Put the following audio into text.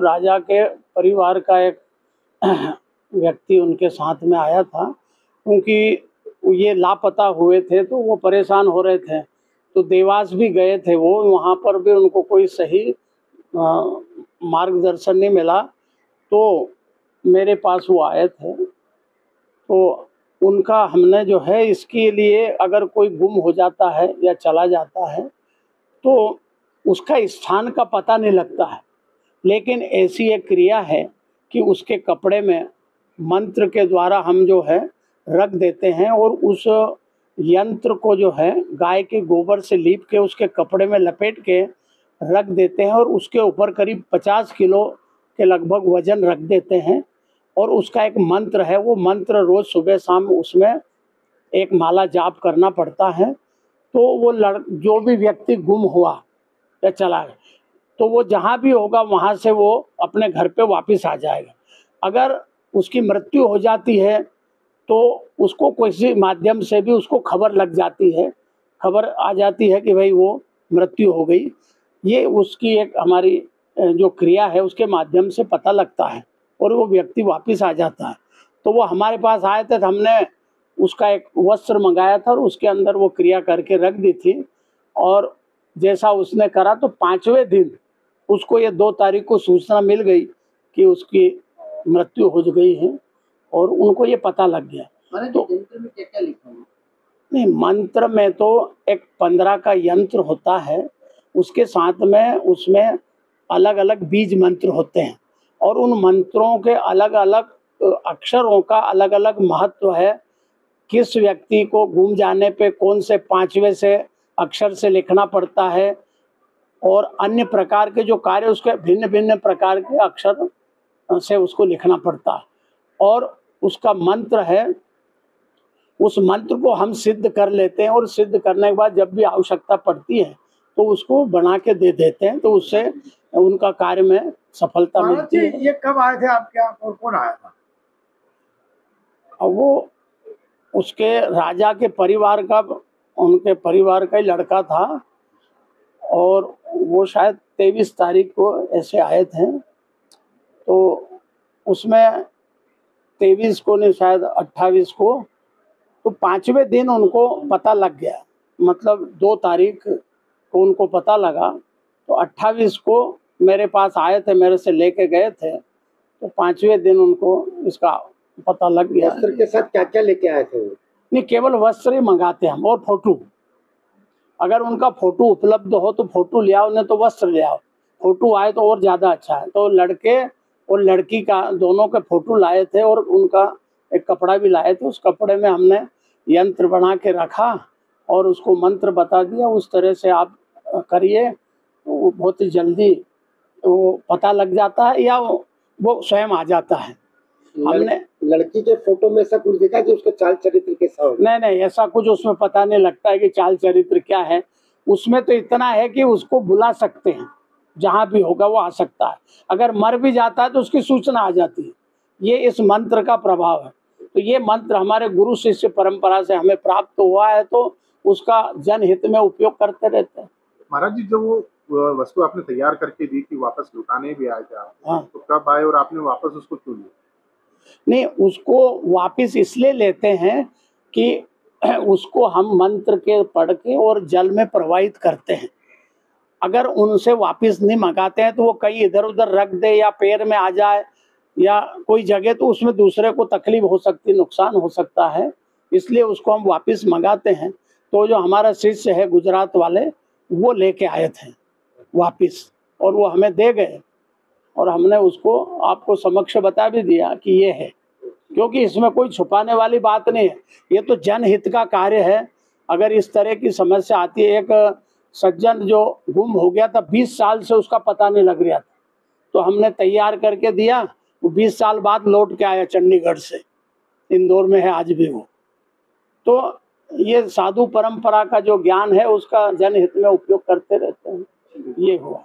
राजा के परिवार का एक व्यक्ति उनके साथ में आया था, क्योंकि ये लापता हुए थे तो वो परेशान हो रहे थे। तो देवास भी गए थे वो, वहाँ पर भी उनको कोई सही मार्गदर्शन नहीं मिला। तो मेरे पास वो आए थे, तो उनका हमने जो है इसके लिए, अगर कोई गुम हो जाता है या चला जाता है तो उसका स्थान का पता नहीं लगता है, लेकिन ऐसी एक क्रिया है कि उसके कपड़े में मंत्र के द्वारा हम जो है रख देते हैं और उस यंत्र को जो है गाय के गोबर से लीप के उसके कपड़े में लपेट के रख देते हैं और उसके ऊपर करीब 50 किलो के लगभग वजन रख देते हैं। और उसका एक मंत्र है, वो मंत्र रोज़ सुबह शाम उसमें एक माला जाप करना पड़ता है। तो वो जो भी व्यक्ति गुम हुआ या चला गया तो वो जहाँ भी होगा वहाँ से वो अपने घर पे वापस आ जाएगा। अगर उसकी मृत्यु हो जाती है तो उसको किसी माध्यम से भी उसको खबर लग जाती है, खबर आ जाती है कि भाई वो मृत्यु हो गई। ये उसकी एक हमारी जो क्रिया है उसके माध्यम से पता लगता है और वो व्यक्ति वापस आ जाता है। तो वो हमारे पास आए थे तो हमने उसका एक वस्त्र मंगाया था और उसके अंदर वो क्रिया करके रख दी थी। और जैसा उसने करा तो 5वें दिन उसको ये 2 तारीख को सूचना मिल गई कि उसकी मृत्यु हो गई है और उनको ये पता लग गया। तो यंत्र में क्या क्या लिखा हुआ? नहीं, मंत्र में तो एक 15 का यंत्र होता है, उसके साथ में उसमें अलग अलग बीज मंत्र होते हैं और उन मंत्रों के अलग अलग अक्षरों का अलग अलग महत्व है। किस व्यक्ति को गुम जाने पे कौन से 5वें से अक्षर से लिखना पड़ता है और अन्य प्रकार के जो कार्य उसके भिन्न भिन्न प्रकार के अक्षर से उसको लिखना पड़ता है। और उसका मंत्र है, उस मंत्र को हम सिद्ध कर लेते हैं और सिद्ध करने के बाद जब भी आवश्यकता पड़ती है तो उसको बना के दे देते हैं, तो उससे उनका कार्य में सफलता मिलती है। ये कब आए थे आपके यहाँ और कौन आया था? वो उसके राजा के परिवार का, उनके परिवार का ही लड़का था और वो शायद 23 तारीख को ऐसे आए थे। तो उसमें 23 को नहीं, शायद 28 को, तो 5वें दिन उनको पता लग गया, मतलब 2 तारीख को उनको पता लगा तो 28 को मेरे पास आए थे, मेरे से लेके गए थे, तो 5वें दिन उनको इसका पता लग गया। वस्त्र के साथ क्या क्या लेके आए थे? नहीं, केवल वस्त्र ही मंगाते हम और फोटो। अगर उनका फोटो उपलब्ध हो तो फोटो ले आओ, नहीं तो वस्त्र ले आओ। फोटो आए तो और ज़्यादा अच्छा है। तो लड़के और लड़की का दोनों के फोटो लाए थे और उनका एक कपड़ा भी लाए थे। उस कपड़े में हमने यंत्र बना के रखा और उसको मंत्र बता दिया, उस तरह से आप करिए तो बहुत ही जल्दी वो पता लग जाता है या वो स्वयं आ जाता है। हमने लड़की के फोटो में ऐसा कुछ देखा कि उसका चाल चरित्र कैसा हो? नहीं, ऐसा कुछ उसमें पता नहीं लगता है कि चाल चरित्र क्या है। उसमें तो इतना है कि उसको बुला सकते हैं, जहाँ भी होगा वो आ सकता है। अगर मर भी जाता है तो उसकी सूचना आ जाती है। ये इस मंत्र का प्रभाव है। तो ये मंत्र हमारे गुरु शिष्य परंपरा से हमें प्राप्त हुआ है, तो उसका जनहित में उपयोग करते रहते हैं। महाराज जी, जो वो वस्तु आपने तैयार करके दी थी वापस लौटाने भी आए थे आप, हाँ। तो कब आए और आपने वापस उसको क्यों लिया? नहीं, उसको वापस इसलिए लेते हैं कि उसको हम मंत्र के पढ़ के और जल में प्रवाहित करते हैं। अगर उनसे वापस नहीं मंगाते हैं तो वो कहीं इधर उधर रख दे या पैर में आ जाए या कोई जगह, तो उसमें दूसरे को तकलीफ हो सकती, नुकसान हो सकता है। इसलिए उसको हम वापस मंगाते हैं। तो जो हमारा शिष्य है गुजरात वाले, वो लेके आए थे वापस और वो हमें दे गए और हमने उसको आपको समक्ष बता भी दिया कि ये है, क्योंकि इसमें कोई छुपाने वाली बात नहीं है। ये तो जनहित का कार्य है। अगर इस तरह की समस्या आती है, एक सज्जन जो गुम हो गया था, 20 साल से उसका पता नहीं लग रहा था, तो हमने तैयार करके दिया। वो 20 साल बाद लौट के आया चंडीगढ़ से, इंदौर में है आज भी वो। तो ये साधु परंपरा का जो ज्ञान है उसका जनहित में उपयोग करते रहते हैं। ये हुआ।